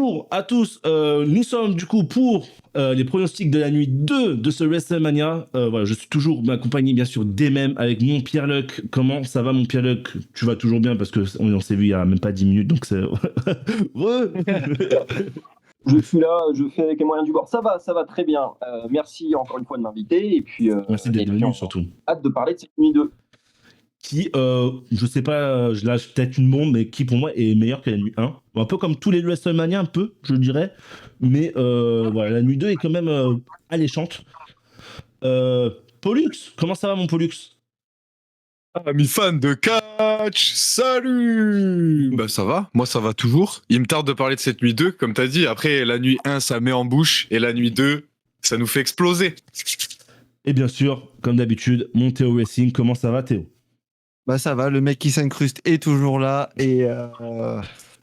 Bonjour à tous, nous sommes du coup pour les pronostics de la nuit 2 de ce WrestleMania. Voilà, je suis toujours accompagné bien sûr des mêmes avec mon Pierre-Luc. Comment ça va mon Pierre-Luc? Tu vas toujours bien parce qu'on s'est vu il y a même pas 10 minutes donc c'est... Je suis là, je fais avec les moyens du bord. Ça va très bien. Merci encore une fois de m'inviter. Et puis, Merci d'être venu surtout. Hâte de parler de cette nuit 2. Qui, je sais pas, je lâche peut-être une bombe, mais qui pour moi est meilleur que la nuit 1. Un peu comme tous les WrestleMania, un peu, je dirais. Mais voilà, la nuit 2 est quand même alléchante. Pollux, comment ça va mon Pollux? Amis fans de catch, salut. Bah ça va, moi ça va toujours. Il me tarde de parler de cette nuit 2, comme t'as dit. Après, la nuit 1, ça met en bouche. Et la nuit 2, ça nous fait exploser. Et bien sûr, comme d'habitude, mon Théo Racing, comment ça va Théo? Bah ça va, le mec qui s'incruste est toujours là et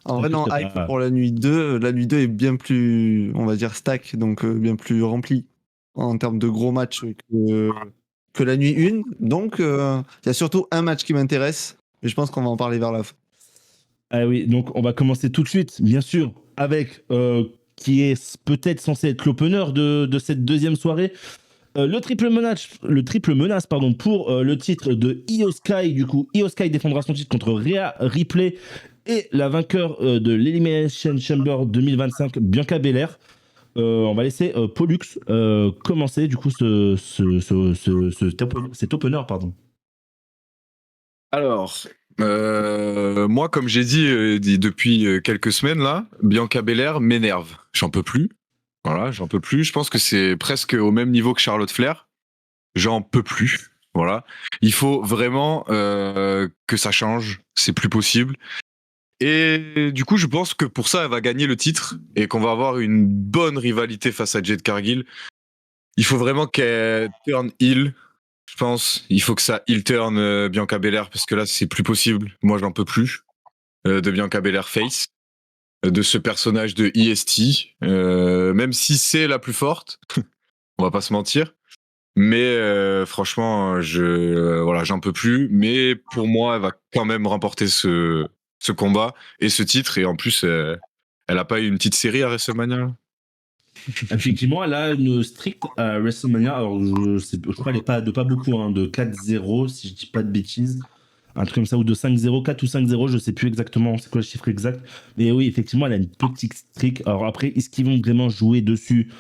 en vrai non, hype pour la nuit 2. La nuit 2 est bien plus, on va dire stack, donc bien plus remplie en termes de gros matchs que la nuit 1. Donc il y a surtout un match qui m'intéresse et je pense qu'on va en parler vers la fin. Ah oui, donc on va commencer tout de suite, bien sûr, avec qui est peut-être censé être l'opener de cette deuxième soirée. Le triple menace pour le titre de Io Sky. Du coup, Io Sky défendra son titre contre Rhea Ripley et la vainqueur de l'Elimination Chamber 2025, Bianca Belair. On va laisser Pollux commencer du coup cet opener, pardon. Alors, moi comme j'ai dit depuis quelques semaines là, Bianca Belair m'énerve. J'en peux plus. Voilà, j'en peux plus. Je pense que c'est presque au même niveau que Charlotte Flair. J'en peux plus. Voilà. Il faut vraiment que ça change. C'est plus possible. Et du coup, je pense que pour ça, elle va gagner le titre et qu'on va avoir une bonne rivalité face à Jade Cargill. Il faut vraiment qu'elle turn heel. Je pense. Il faut que ça heel turn Bianca Belair parce que là, c'est plus possible. Moi, j'en peux plus de Bianca Belair face. De ce personnage de EST, même si c'est la plus forte, on va pas se mentir. Mais franchement, voilà, j'en peux plus. Mais pour moi, elle va quand même remporter ce combat et ce titre. Et en plus, elle a pas eu une petite série à WrestleMania. Effectivement, elle a une stricte à WrestleMania. Alors, je crois qu'elle est pas de pas beaucoup, hein, de 4-0, si je dis pas de bêtises. Un truc comme ça, ou de 5-0, 4 ou 5-0, je sais plus exactement c'est quoi le chiffre exact. Mais oui, effectivement, elle a une petite streak. Alors après, est-ce qu'ils vont vraiment jouer dessus?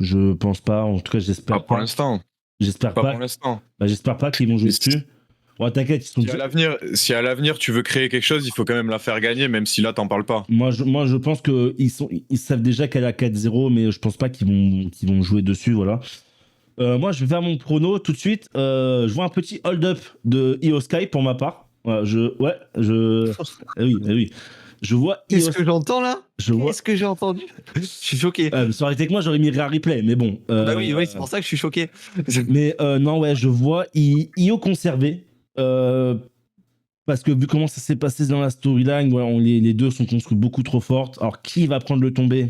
Je pense pas. En tout cas, j'espère pas. Pas pour l'instant. J'espère pas. Pour l'instant. Bah, j'espère pas qu'ils vont jouer dessus. Bon, t'inquiète, ils sont si à l'avenir tu veux créer quelque chose, il faut quand même la faire gagner, même si là t'en parles pas. Moi, je pense qu'ils savent déjà qu'elle a 4-0, mais je pense pas qu'ils vont jouer dessus, voilà. Moi, je vais faire mon prono tout de suite. Je vois un petit hold-up de Io Sky pour ma part. Voilà, oui. Je vois. Qu'est-ce que j'entends là? Qu'est-ce que j'ai entendu? Je suis choqué. Ça aurait été que moi, j'aurais mis Rhea Ripley, mais bon. Bah oui, c'est pour ça que je suis choqué. Mais non, ouais, je vois Io conserver. Parce que vu comment ça s'est passé dans la storyline, voilà, les deux sont construits beaucoup trop fortes. Alors, qui va prendre le tombé?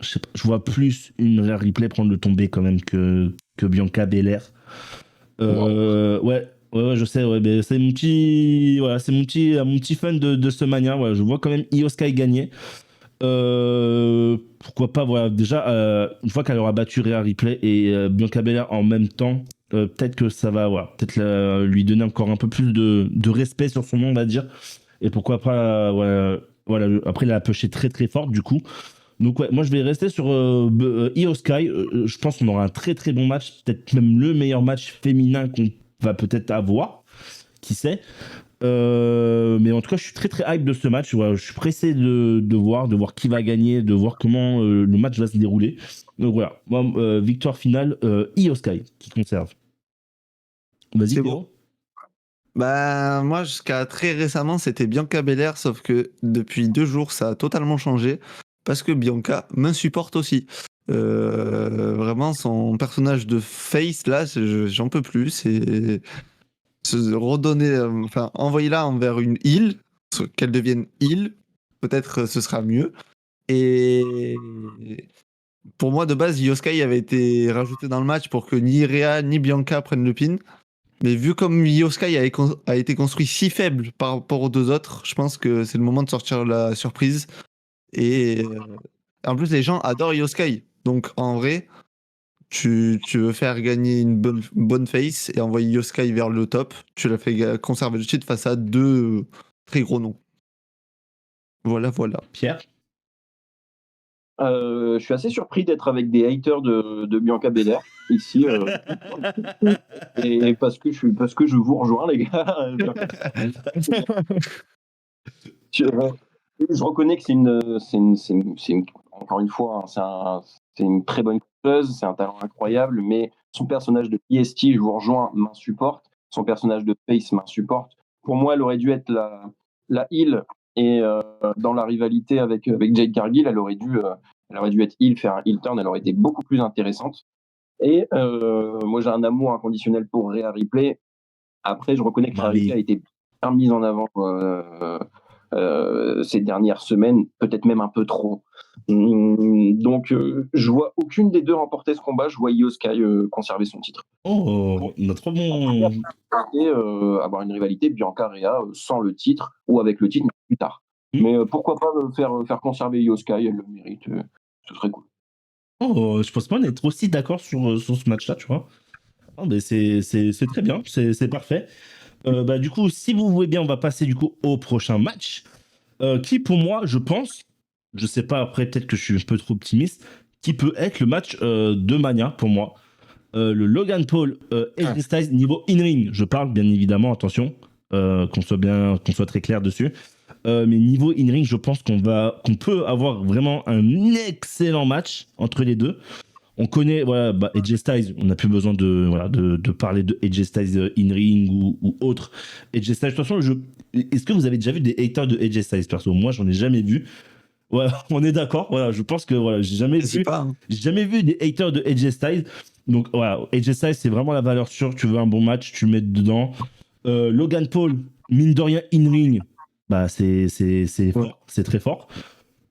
Je sais pas, je vois plus une Rhea Ripley prendre le tombé quand même que Bianca Belair. Ouais, je sais, ouais, mais c'est mon petit fan de ce mania. Ouais, je vois quand même Io Sky gagner. Pourquoi pas, voilà, déjà, une fois qu'elle aura battu Rhea Ripley et Bianca Belair en même temps, peut-être que ça va, voilà, peut-être lui donner encore un peu plus de respect sur son nom, on va dire. Et pourquoi pas, voilà, après, elle a pushé très très forte, du coup. Donc ouais, moi je vais rester sur Io Sky. Je pense qu'on aura un très très bon match, peut-être même le meilleur match féminin qu'on va peut-être avoir, qui sait. Mais en tout cas, je suis très très hype de ce match. Voilà, je suis pressé de voir qui va gagner, de voir comment le match va se dérouler. Donc voilà, moi, victoire finale, Io Sky qui conserve. Vas-y, c'est Théo. bon. Bah moi jusqu'à très récemment c'était Bianca Belair, sauf que depuis 2 jours ça a totalement changé parce que Bianca m'insupporte aussi. Vraiment son personnage de face là, j'en peux plus. C'est se redonner, envoyer-la envers une île, qu'elle devienne île, peut-être ce sera mieux. Et pour moi de base Io Sky avait été rajouté dans le match pour que ni Rhea ni Bianca prennent le pin. Mais vu comme Io Sky a été construit si faible par rapport aux deux autres, je pense que c'est le moment de sortir la surprise. Et en plus, les gens adorent Io Sky. Donc en vrai, tu veux faire gagner une bonne face et envoyer Io Sky vers le top. Tu la fais conserver le titre face à deux très gros noms. Voilà. Pierre? Je suis assez surpris d'être avec des haters de Bianca Belair ici. Et parce que je vous rejoins, les gars. Je reconnais que encore une fois, c'est une très bonne courseuse, c'est un talent incroyable, mais son personnage de EST, je vous rejoins, m'insupporte. Son personnage de Face m'insupporte. Pour moi, elle aurait dû être la heel, et dans la rivalité avec Jade Cargill, elle aurait dû être heel, faire un heel turn, elle aurait été beaucoup plus intéressante. Et moi, j'ai un amour inconditionnel pour Rhea Ripley. Après, je reconnais que Rhea Ripley a été bien mise en avant ces dernières semaines, peut-être même un peu trop. Donc, je vois aucune des deux remporter ce combat. Je vois Io Sky conserver son titre. Oh, notre bon. Et avoir une rivalité Bianca-Rhea sans le titre, ou avec le titre, mais plus tard. Mais pourquoi pas faire conserver Io Sky, elle le mérite. Ce serait cool. Oh, je pense pas en être aussi d'accord sur ce match-là, tu vois. Oh, mais c'est très bien, c'est parfait. Bah, du coup, si vous voulez bien, on va passer du coup au prochain match. Qui, pour moi, je pense, je sais pas, après, peut-être que je suis un peu trop optimiste, qui peut être le match de Mania pour moi. Le Logan Paul AJ Styles niveau in-ring. Je parle, bien évidemment, attention, qu'on soit très clair dessus. Mais niveau in-ring, je pense qu'on peut avoir vraiment un excellent match entre les deux. On connaît, voilà, AJ Styles, on n'a plus besoin de parler de AJ Styles in-ring ou autre. AJ Styles, de toute façon, est-ce que vous avez déjà vu des haters de AJ Styles, perso? Moi, j'en ai jamais vu. Voilà, on est d'accord. Voilà, je pense que voilà, j'ai jamais vu des haters de AJ Styles. Donc voilà, AJ Styles, c'est vraiment la valeur sûre. Tu veux un bon match, tu le mets dedans. Logan Paul, mine de rien, in-ring, bah c'est fort, c'est très fort.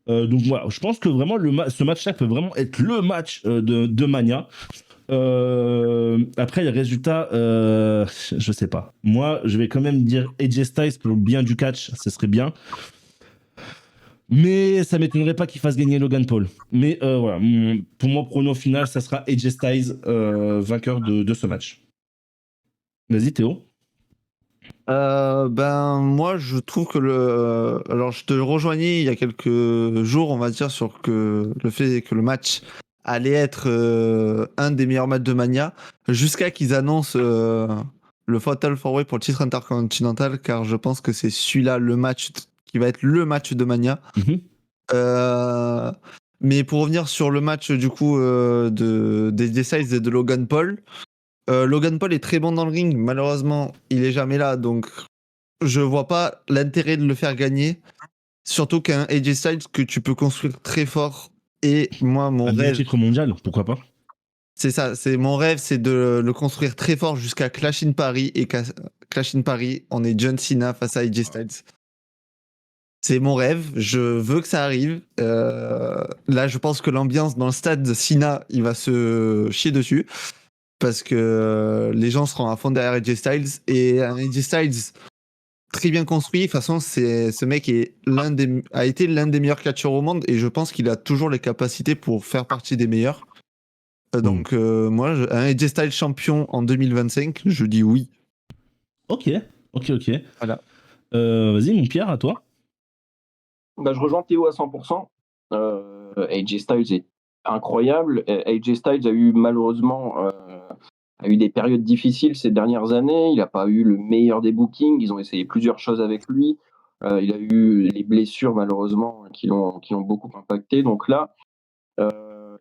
Donc voilà, je pense que vraiment ce match-là peut vraiment être le match de Mania. Après, les résultats, je sais pas. Moi, je vais quand même dire AJ Styles pour le bien du catch, ce serait bien. Mais ça m'étonnerait pas qu'il fasse gagner Logan Paul. Mais voilà, pour moi, prono final, ça sera AJ Styles vainqueur de ce match. Vas-y, Théo. Moi, je trouve que alors, je te rejoignais il y a quelques jours, on va dire, sur le fait que le match allait être un des meilleurs matchs de Mania, jusqu'à qu'ils annoncent le Fatal 4-Way pour le titre intercontinental, car je pense que c'est celui-là le match qui va être le match de Mania. Mais pour revenir sur le match du coup des Styles et de Logan Paul, Logan Paul est très bon dans le ring. Malheureusement, il est jamais là, donc je vois pas l'intérêt de le faire gagner. Surtout qu'un AJ Styles que tu peux construire très fort. Et moi, mon rêve, titre mondial, pourquoi pas? c'est ça. C'est mon rêve, c'est de le construire très fort jusqu'à Clash in Paris. Et Clash in Paris, on est John Cena face à AJ Styles. C'est mon rêve. Je veux que ça arrive. Là, je pense que l'ambiance dans le stade de Cena, il va se chier dessus. Parce que les gens seront à fond derrière AJ Styles. Et un AJ Styles très bien construit. De toute façon, ce mec a été l'un des meilleurs catcheurs au monde. Et je pense qu'il a toujours les capacités pour faire partie des meilleurs. Donc, moi, un AJ Styles champion en 2025, je dis oui. Ok. Voilà. Vas-y, mon Pierre, à toi. Bah, je rejoins Théo à 100%. AJ Styles est incroyable. AJ Styles a eu malheureusement des périodes difficiles ces dernières années. Il n'a pas eu le meilleur des bookings. Ils ont essayé plusieurs choses avec lui. Il a eu les blessures malheureusement qui l'ont beaucoup impacté. Donc là,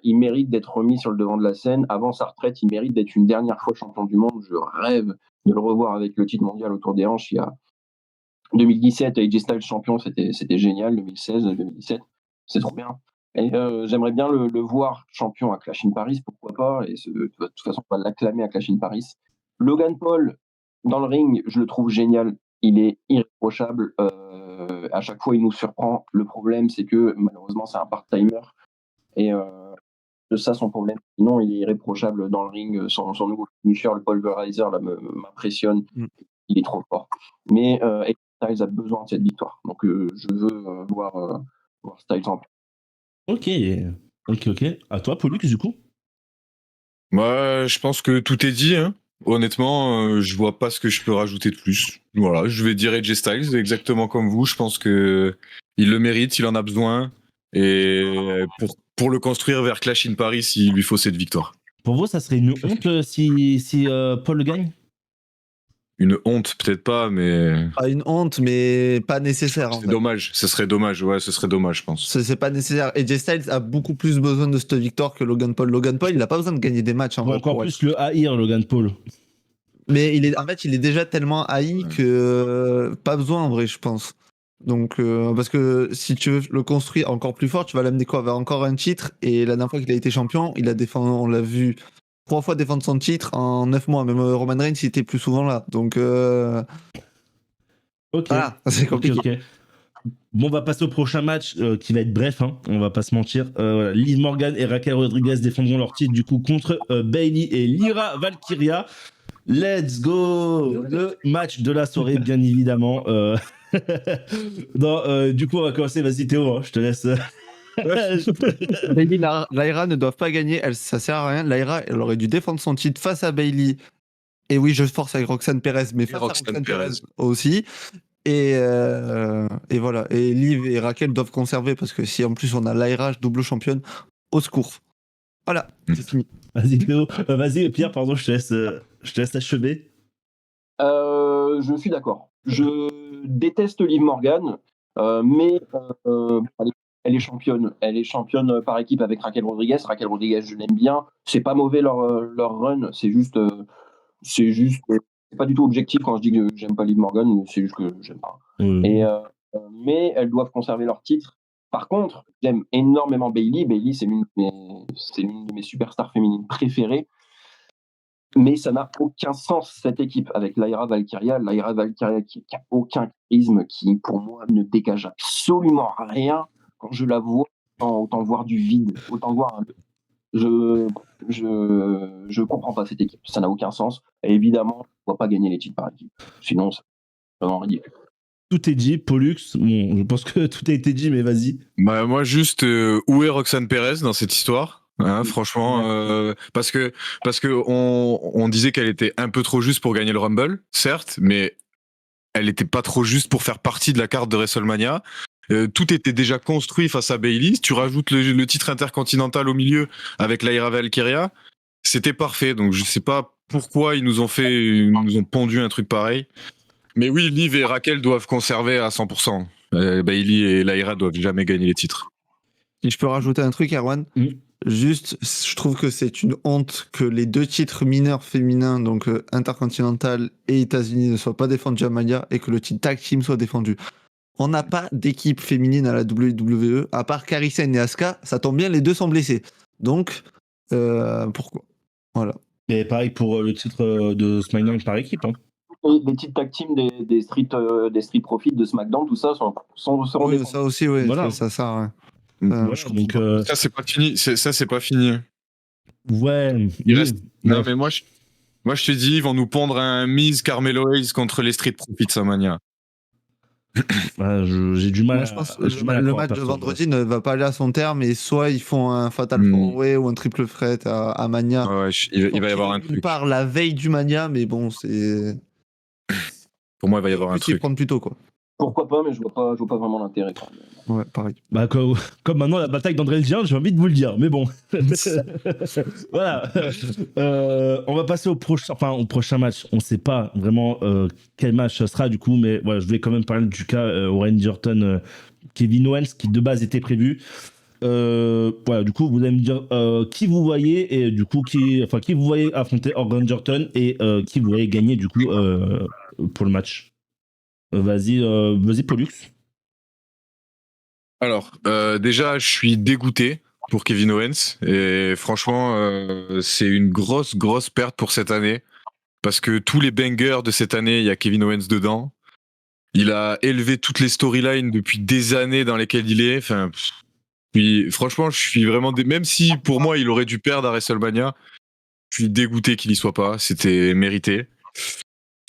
il mérite d'être remis sur le devant de la scène. Avant sa retraite, il mérite d'être une dernière fois champion du monde. Je rêve de le revoir avec le titre mondial autour des hanches. Il y a 2017, AJ Styles champion, c'était génial. 2016, 2017, c'est trop bien. Et j'aimerais bien le voir champion à Clash in Paris, pourquoi pas. Et de toute façon, on va l'acclamer à Clash in Paris. Logan Paul, dans le ring, je le trouve génial. Il est irréprochable. À chaque fois, il nous surprend. Le problème, c'est que malheureusement, c'est un part-timer. Et de ça son problème. Sinon, il est irréprochable dans le ring. Son nouveau finisher, le pulverizer, là, m'impressionne. Il est trop fort. Mais AJ Styles a besoin de cette victoire. Donc, je veux voir Styles en Ok. À toi, Pollux, du coup. Moi, je pense que tout est dit. Hein. Honnêtement, je vois pas ce que je peux rajouter de plus. Voilà, je vais dire AJ Styles exactement comme vous. Je pense que il le mérite, il en a besoin. Et pour le construire vers Clash in Paris, il lui faut cette victoire. Pour vous, ça serait une honte si Paul gagne? Une honte, peut-être pas, mais. Pas une honte, mais pas nécessaire. En C'est fait. dommage, ce serait dommage, ouais, ce serait dommage, je pense. C'est pas nécessaire. AJ Styles a beaucoup plus besoin de cette victoire que Logan Paul. Logan Paul, il a pas besoin de gagner des matchs. En vrai, Encore pour plus le haïr, Logan Paul. Mais il est déjà tellement haï que pas besoin en vrai, je pense. Donc, parce que si tu veux le construire encore plus fort, tu vas l'amener quoi vers encore un titre. Et la dernière fois qu'il a été champion, il a défendu, on l'a vu 3 fois défendre son titre en 9 mois. Même Roman Reigns, il était plus souvent là. Donc, Ok. voilà, c'est compliqué. Ok. Bon, on va passer au prochain match qui va être bref, hein, on va pas se mentir. Voilà. Liv Morgan et Raquel Rodriguez défendront leur titre du coup contre Bayley et Lyra Valkyria. Let's go! Le match de la soirée, bien évidemment. Non, du coup, on va commencer. Vas-y, Théo, hein, je te laisse. Bayley, Lyra ne doivent pas gagner, ça sert à rien. Lyra, elle aurait dû défendre son titre face à Bayley. Et oui, je force avec Roxanne Perez, mais face à Roxanne Perez aussi. Et voilà. Et Liv et Raquel doivent conserver parce que si en plus on a Lyra double championne, au secours. Voilà, c'est fini. Vas-y, Théo. Vas-y, Pierre, pardon, je te laisse achever. Je suis d'accord. Je déteste Liv Morgan, mais elle est championne. Elle est championne par équipe avec Raquel Rodriguez. Raquel Rodriguez, je l'aime bien. C'est pas mauvais leur run. C'est juste, c'est pas du tout objectif quand je dis que j'aime pas Liv Morgan, mais c'est juste que j'aime pas. Mais elles doivent conserver leur titre. Par contre, j'aime énormément Bayley. Bayley, c'est l'une de mes superstars féminines préférées. Mais ça n'a aucun sens, cette équipe, avec Lyra Valkyria. Lyra Valkyria qui n'a aucun charisme, qui, pour moi, ne dégage absolument rien. Quand je la vois, autant voir du vide, autant voir... Je comprends pas cette équipe. Ça n'a aucun sens. Et évidemment, on ne doit pas gagner les titres par équipe. Sinon, c'est vraiment ridicule. Tout est dit, Pollux. Bon, je pense que tout a été dit, mais vas-y. Bah, moi, juste, où est Roxanne Perez dans cette histoire? Hein, franchement, parce que on disait qu'elle était un peu trop juste pour gagner le Rumble, certes, mais elle était pas trop juste pour faire partie de la carte de WrestleMania. Tout était déjà construit face à Bayley. Tu rajoutes le titre intercontinental au milieu avec Lyra Valkyria, c'était parfait. Donc je sais pas pourquoi ils nous ont pondu un truc pareil. Mais oui, Liv et Raquel doivent conserver à 100%. Bayley et Lyra doivent jamais gagner les titres. Et je peux rajouter un truc, Erwan. Juste, je trouve que c'est une honte que les 2 titres mineurs féminins, donc Intercontinental et États-Unis, ne soient pas défendus à Mania et que le titre Tag Team soit défendu. On n'a pas d'équipe féminine à la WWE, à part Kairi Sane et Asuka. Ça tombe bien, les 2 sont blessés. Donc, pourquoi? Voilà. Et pareil pour le titre de SmackDown par équipe. Hein. Les titres tag team des Street Profits de SmackDown, tout ça, seront oui, ça aussi, oui. Voilà. Ça sert à rien. Donc, ça, c'est pas fini. Ça, c'est pas fini. Ouais. Non, mais moi, je te dis, ils vont nous pondre un Miz Carmelo Hayes contre les Street Profits à Mania. J'ai du mal. Moi, je pense le match de vendredi ne va pas aller à son terme et soit ils font un Fatal 4-Way ou un triple threat à Mania. Ouais, il va y avoir un truc. Il part la veille du Mania, mais bon, c'est. Pour moi, il va y avoir un truc. Prendre plus tôt, quoi. Pourquoi pas, mais je vois pas vraiment l'intérêt. Ouais, pareil. Bah, comme maintenant la bataille d'André le Géant, j'ai envie de vous le dire, mais bon. Voilà. On va passer au prochain match. On sait pas vraiment quel match ça sera du coup, mais voilà, je vais quand même parler du cas Randy Orton, Kevin Owens, qui de base était prévu. Voilà, du coup, vous allez me dire qui vous voyez et du coup qui vous voyez affronter Randy Orton et qui vous voyez gagner du coup pour le match. Vas-y, Pollux. Alors, déjà, je suis dégoûté pour Kevin Owens et franchement, c'est une grosse perte pour cette année parce que tous les bangers de cette année, il y a Kevin Owens dedans. Il a élevé toutes les storylines depuis des années dans lesquelles il est. Enfin, Franchement, je suis vraiment même si pour moi il aurait dû perdre à WrestleMania, je suis dégoûté qu'il y soit pas. C'était mérité.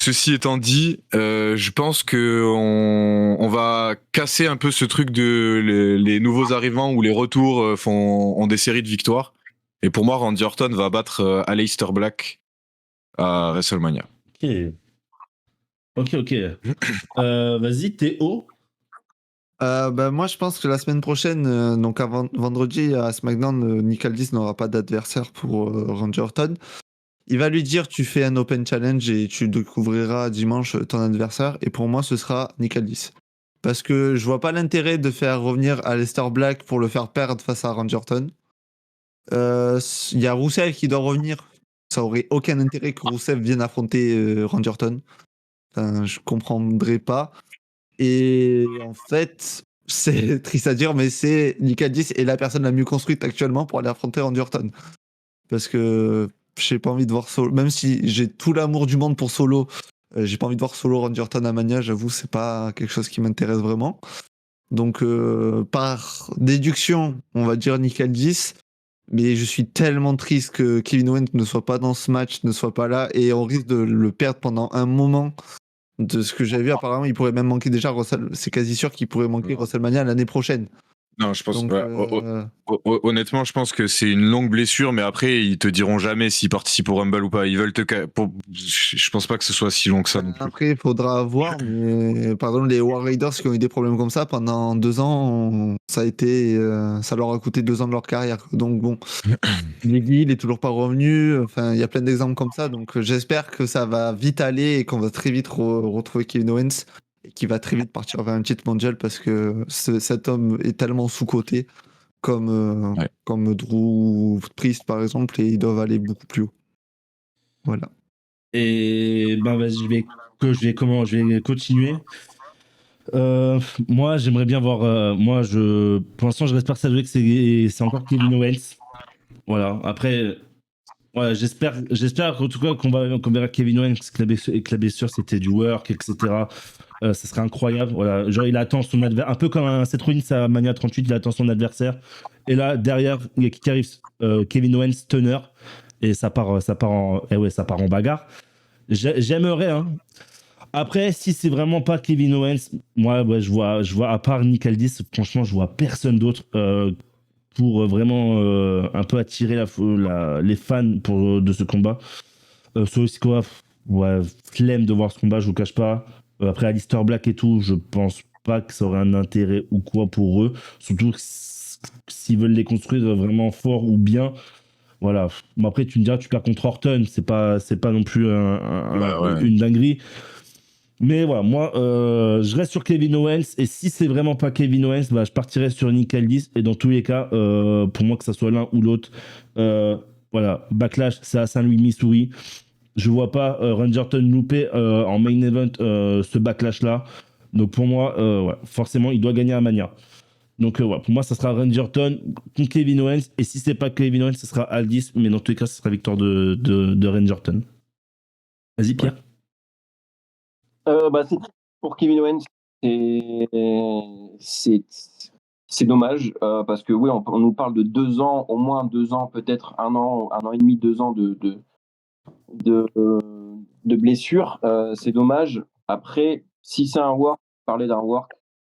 Ceci étant dit, je pense que on va casser un peu ce truc de les nouveaux arrivants ou les retours ont des séries de victoires. Et pour moi, Randy Orton va battre Aleister Black à WrestleMania. Ok. Vas-y, Théo. Moi, je pense que la semaine prochaine, donc avant vendredi à SmackDown, Nick Aldis n'aura pas d'adversaire pour Randy Orton. Il va lui dire tu fais un Open Challenge et tu découvriras dimanche ton adversaire. Et pour moi, ce sera Nick Aldis. Parce que je vois pas l'intérêt de faire revenir Aleister Black pour le faire perdre face à Randy Orton. Il y a Rusev qui doit revenir. Ça aurait aucun intérêt que Rusev vienne affronter Randy Orton. Enfin, je comprendrais pas. Et en fait, c'est triste à dire, mais c'est Nick Aldis est la personne la mieux construite actuellement pour aller affronter Randy Orton. Parce que j'ai pas envie de voir Solo, même si j'ai tout l'amour du monde pour Solo, j'ai pas envie de voir Solo Randy Orton à Mania, j'avoue, c'est pas quelque chose qui m'intéresse vraiment. Donc, par déduction, on va dire Nick Aldis, mais je suis tellement triste que Kevin Owens ne soit pas dans ce match, ne soit pas là, et on risque de le perdre pendant un moment. De ce que j'ai vu, apparemment, il pourrait même manquer déjà c'est quasi sûr qu'il pourrait manquer WrestleMania l'année prochaine. Non, je pense Donc, honnêtement, je pense que c'est une longue blessure, mais après, ils te diront jamais s'il participe au Rumble ou pas. Ils veulent je pense pas que ce soit si long que ça non plus. Après, il faudra voir, mais par exemple, les War Raiders qui ont eu des problèmes comme ça pendant 2 ans, ça leur a coûté 2 ans de leur carrière. Donc bon, Biggie, il est toujours pas revenu. Enfin, il y a plein d'exemples comme ça. Donc j'espère que ça va vite aller et qu'on va très vite retrouver Kevin Owens et qu'il va très vite partir vers un titre mondial parce que cet homme est tellement sous-coté comme Drew Priest par exemple, et ils doivent aller beaucoup plus haut. Voilà. Et vas-y, je vais continuer. Moi, j'aimerais bien voir. Pour l'instant, je reste persuadé que c'est encore Kevin Owens. Voilà. Après, ouais, j'espère en tout cas qu'on verra Kevin Owens que la blessure c'était du work, etc. Ça serait incroyable. Voilà. Genre, il attend son adversaire, un peu comme un Seth Rollins à Mania 38, il attend son adversaire. Et là, derrière, il y a qui arrive, Kevin Owens, Stunner, et ça part en bagarre. J'aimerais, hein. Après, si c'est vraiment pas Kevin Owens, moi, ouais, je vois à part Nick Aldis, franchement, je vois personne d'autre pour vraiment un peu attirer les fans de ce combat. Solo Sikoa, ouais, flemme de voir ce combat, je vous cache pas. Après Aleister Black et tout, je pense pas que ça aurait un intérêt ou quoi pour eux. Surtout s'ils veulent les construire vraiment fort ou bien. Voilà. Bon, après, tu me diras, tu perds contre Orton, c'est pas non plus une dinguerie. Mais voilà, moi, je reste sur Kevin Owens. Et si c'est vraiment pas Kevin Owens, je partirai sur Nick Aldis. Et dans tous les cas, pour moi, que ça soit l'un ou l'autre, voilà, Backlash, c'est à Saint-Louis, Missouri. Je vois pas Randy Orton louper en main event ce Backlash-là. Donc pour moi, ouais, forcément, il doit gagner à Mania. Donc ouais, pour moi, ça sera Randy Orton contre Kevin Owens. Et si c'est pas Kevin Owens, ce sera Aldis. Mais dans tous les cas, ce sera victoire de Randy Orton. Vas-y, Pierre. C'est pour Kevin Owens, c'est dommage parce que oui, on nous parle de 2 ans, au moins 2 ans, peut-être 1 an et demi, 2 ans de blessure. C'est dommage. Après, si c'est un work, parler d'un work,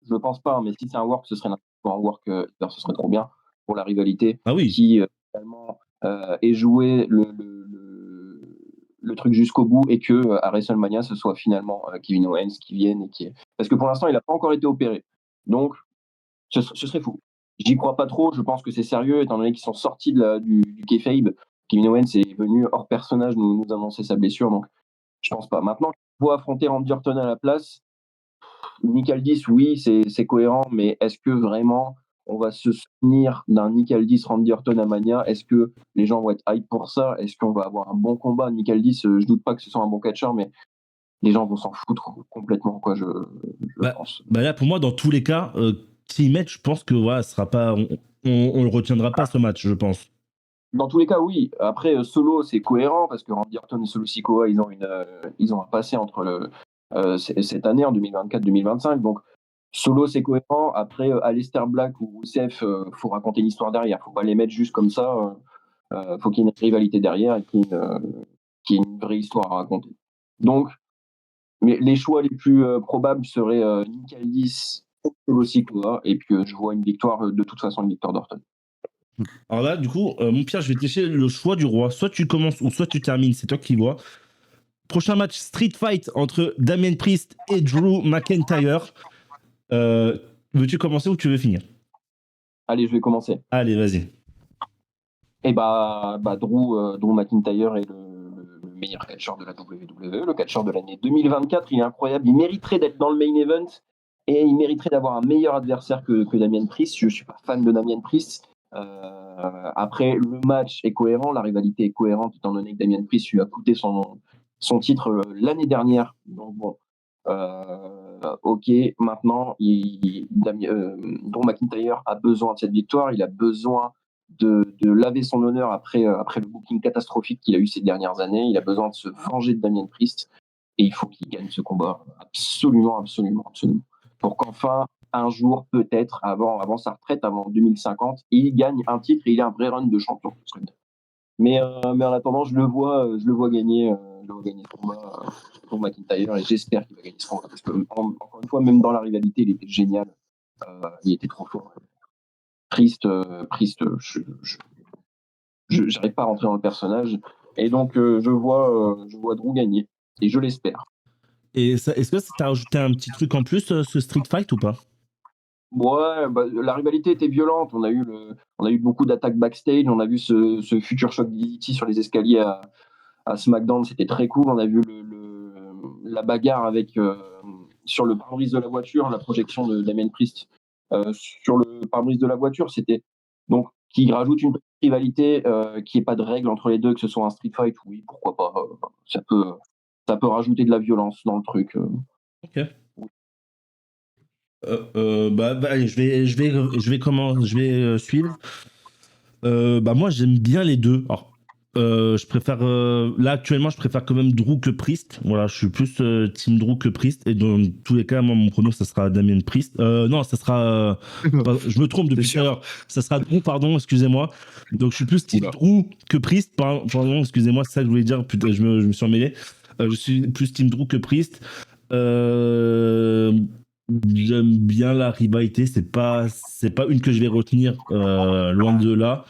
je ne pense pas, mais si c'est un work, ce serait un work, ce serait trop bien pour la rivalité qui finalement ait joué le truc jusqu'au bout et que à WrestleMania ce soit finalement Kevin Owens qui vienne parce que pour l'instant il n'a pas encore été opéré, donc ce serait fou. J'y crois pas trop, je pense que c'est sérieux étant donné qu'ils sont sortis du kayfabe. Kevin Owens est venu hors personnage nous annoncer sa blessure, donc je pense pas. Maintenant, il faut affronter Randy Orton à la place. Nick Aldis, oui, c'est cohérent, mais est-ce que vraiment on va se souvenir d'un Nick Aldis Randy Orton à Mania? Est-ce que les gens vont être hype pour ça? Est-ce qu'on va avoir un bon combat? Nick Aldis, je doute pas que ce soit un bon catcheur, mais les gens vont s'en foutre complètement, quoi, je pense. Là, pour moi, dans tous les cas, s'ils mettent, je pense que voilà, ce sera pas, on le retiendra pas ce match, je pense. Dans tous les cas, oui. Après, Solo, c'est cohérent parce que Randy Orton et Solo Sikoa, ils ont un passé entre cette année, en 2024-2025. Donc, Solo, c'est cohérent. Après, Aleister Black ou Rusev, faut raconter une histoire derrière. Faut pas les mettre juste comme ça. Faut qu'il y ait une rivalité derrière et qu'il y ait une vraie histoire à raconter. Donc, mais les choix les plus probables seraient Nick Aldis ou Solo Sikoa. Et puis, je vois une victoire, de toute façon, une victoire d'Orton. Alors là, du coup, mon Pierre, je vais te laisser le choix du roi. Soit tu commences ou soit tu termines. C'est toi qui vois. Prochain match Street Fight entre Damien Priest et Drew McIntyre. Veux-tu commencer ou tu veux finir? Allez, je vais commencer. Allez, vas-y. Et Drew McIntyre est le meilleur catcheur de la WWE, le catcheur de l'année 2024. Il est incroyable. Il mériterait d'être dans le main event et il mériterait d'avoir un meilleur adversaire que Damien Priest. Je ne suis pas fan de Damien Priest. Après, le match est cohérent, la rivalité est cohérente, étant donné que Damien Priest lui a coûté son titre l'année dernière. Donc bon, ok, maintenant, Drew McIntyre a besoin de cette victoire, il a besoin de laver son honneur après le booking catastrophique qu'il a eu ces dernières années. Il a besoin de se venger de Damien Priest et il faut qu'il gagne ce combat absolument, absolument, absolument. Pour qu'enfin, un jour, peut-être, avant sa retraite, avant 2050, il gagne un titre et il a un vrai run de champion. Mais en attendant, je le vois gagner ce combat pour McIntyre et j'espère qu'il va gagner ce combat. Parce que, encore une fois, même dans la rivalité, il était génial. Il était trop fort. Priest, j'arrive pas à rentrer dans le personnage. Et donc, je vois Drew gagner. Et je l'espère. Et ça, est-ce que tu as rajouté un petit truc en plus, ce Street Fight ou pas? Ouais, la rivalité était violente. On a eu beaucoup d'attaques backstage. On a vu ce futur choc DDT sur les escaliers à SmackDown. C'était très cool. On a vu la bagarre sur le pare-brise de la voiture, la projection de Damien Priest sur le pare-brise de la voiture. C'était donc qui rajoute une rivalité, qui n'y ait pas de règle entre les deux, que ce soit un street fight. Oui, pourquoi pas. Ça peut rajouter de la violence dans le truc. Ok. Allez, je vais suivre. Moi, j'aime bien les deux. Alors, je préfère là actuellement, je préfère quand même Drew que Priest. Voilà, je suis plus team Drew que Priest. Et dans tous les cas, moi, mon prono, ça sera Damien Priest. Non, ça sera. Je me trompe depuis tout à l'heure. Ça sera Drew, pardon, excusez-moi. Donc, je suis plus team Oula. Drew que Priest. Pardon, excusez-moi, c'est ça que je voulais dire. Putain, je me suis emmêlé. Je suis plus team Drew que Priest. J'aime bien la rivalité, c'est pas une que je vais retenir, loin de là.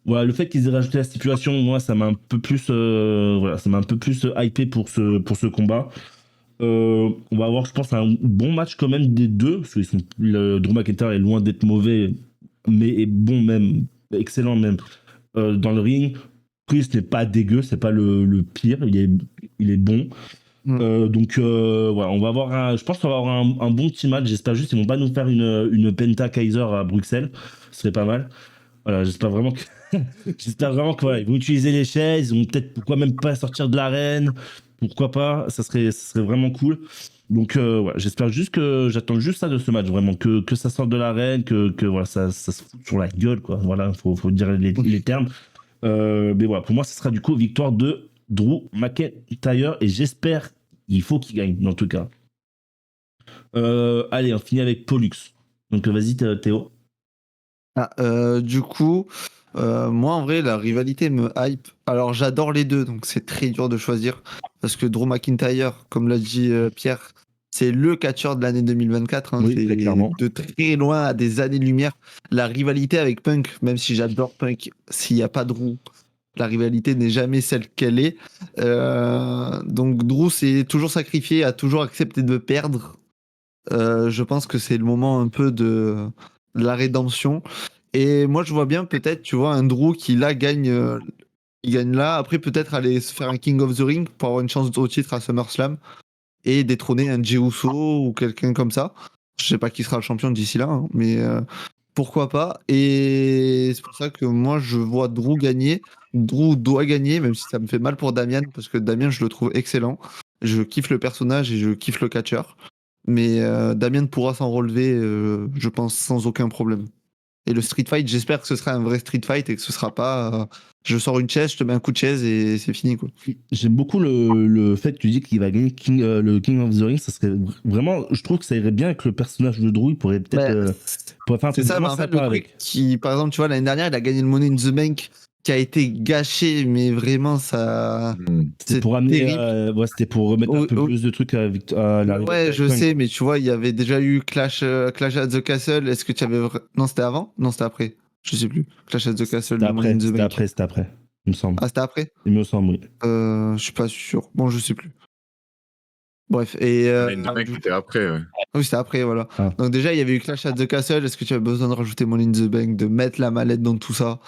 Voilà, le fait qu'ils aient rajouté la stipulation, moi, ça m'a un peu plus, ça m'a un peu plus hypé pour ce combat. On va avoir, je pense, un bon match quand même des deux, parce que Drew McIntyre est loin d'être mauvais, mais est bon même, excellent même, dans le ring. Priest n'est pas dégueu, c'est pas le pire, il est bon. Donc voilà, on va avoir je pense qu'on va avoir un bon petit match. J'espère juste qu'ils vont pas nous faire une Penta Kaiser à Bruxelles, ce serait pas mal. Voilà, j'espère vraiment que j'espère vraiment que voilà, ils vont utiliser les chaises, ils vont peut-être pourquoi même pas sortir de l'arène, pourquoi pas, ça serait vraiment cool. Donc voilà, j'attends juste ça de ce match, vraiment que ça sorte de l'arène, que voilà, ça se fout sur la gueule, quoi. Voilà, faut dire les termes. Mais voilà, pour moi, ce sera du coup victoire de Drew McIntyre et j'espère, il faut qu'il gagne, en tout cas. Allez, on finit avec Pollux. Donc vas-y, Théo. Du coup, moi en vrai, la rivalité me hype. Alors j'adore les deux, donc c'est très dur de choisir. Parce que Drew McIntyre, comme l'a dit Pierre, c'est le catcheur de l'année 2024. Hein. Oui, C'est très clairement. de très loin, à des années-lumière. La rivalité avec Punk, même si j'adore Punk, s'il n'y a pas Drew, la rivalité n'est jamais celle qu'elle est. Donc Drew s'est toujours sacrifié, a toujours accepté de perdre. Je pense que c'est le moment un peu de la rédemption. Et moi, je vois bien peut-être, tu vois, un Drew qui là il gagne là. Après, peut-être aller se faire un King of the Ring pour avoir une chance au titre à SummerSlam et détrôner un Jey Uso ou quelqu'un comme ça. Je sais pas qui sera le champion d'ici là, hein, mais pourquoi pas. Et c'est pour ça que moi, je vois Drew gagner. Drew doit gagner, même si ça me fait mal pour Damian, parce que Damian, je le trouve excellent. Je kiffe le personnage et je kiffe le catcheur. Mais Damien pourra s'en relever, je pense, sans aucun problème. Et le street fight, j'espère que ce sera un vrai street fight et que ce sera pas je sors une chaise, je te mets un coup de chaise et c'est fini, quoi. J'aime beaucoup le fait que tu dis qu'il va gagner le King of the Ring. Ça serait vraiment, je trouve que ça irait bien avec le personnage de Drew. Il pourrait peut-être pourrait faire un c'est truc ça, mais vraiment en fait, sympa le truc avec. qui, par exemple, tu vois, l'année dernière, il a gagné le Money in the Bank qui a été gâché, mais vraiment, ça. C'était C'est pour amener, terrible. c'était pour remettre un peu plus de trucs à l'arrivée. Ouais, de je Punk. sais, mais tu vois, il y avait déjà eu Clash at the Castle. Est-ce que tu avais. Non, c'était avant? Non, c'était après. Je sais plus. Clash at the Castle, C'était le Money in après, the Bank. c'était après, il me semble. Ah, c'était après? Il me semble, oui. Je suis pas sûr. Bon, je sais plus. Bref, et. Le mec était après, ouais. Oui, c'était après, voilà. Ah. Donc, déjà, il y avait eu Clash at the Castle. Est-ce que tu avais besoin de rajouter Money in the Bank, de mettre la mallette dans tout ça?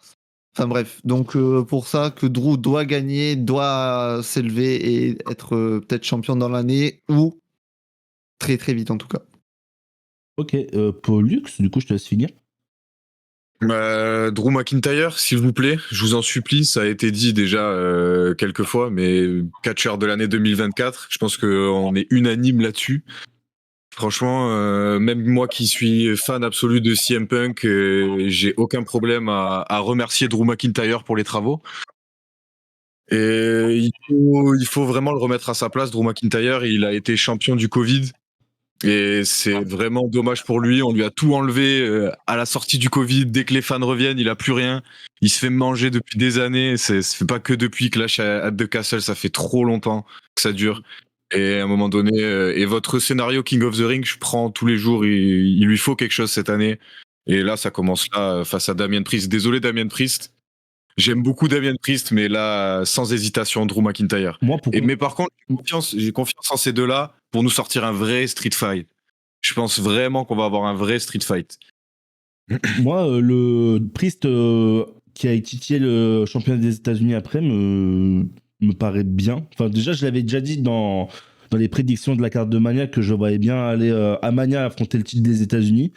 Enfin, bref. Donc, pour ça, que Drew doit gagner, doit s'élever et être peut-être champion dans l'année ou très, très vite en tout cas. Ok, Pollux, du coup, je te laisse finir. Drew McIntyre, s'il vous plaît, je vous en supplie, ça a été dit déjà quelques fois, mais catcheur de l'année 2024, je pense qu'on est unanime là-dessus. Franchement, même moi qui suis fan absolu de CM Punk, j'ai aucun problème à remercier Drew McIntyre pour les travaux. Et il faut vraiment le remettre à sa place, Drew McIntyre. Il a été champion du Covid. Et c'est vraiment dommage pour lui. On lui a tout enlevé à la sortie du Covid. Dès que les fans reviennent, il a plus rien. Il se fait manger depuis des années. Ça fait pas que depuis Clash at the Castle. Ça fait trop longtemps que ça dure. Et à un moment donné, et votre scénario King of the Ring, je prends tous les jours. Il lui faut quelque chose cette année. Et là, ça commence là face à Damien Priest. Désolé Damien Priest. J'aime beaucoup Damien Priest, mais là, sans hésitation, Drew McIntyre. Moi, pourquoi Mais par contre, j'ai confiance en ces deux-là pour nous sortir un vrai street fight. Je pense vraiment qu'on va avoir un vrai street fight. Moi, le Priest qui a titillé le championnat des États-Unis après me paraît bien. Enfin, déjà, je l'avais déjà dit dans les prédictions de la carte de Mania que je voyais bien aller à Mania affronter le titre des États-Unis.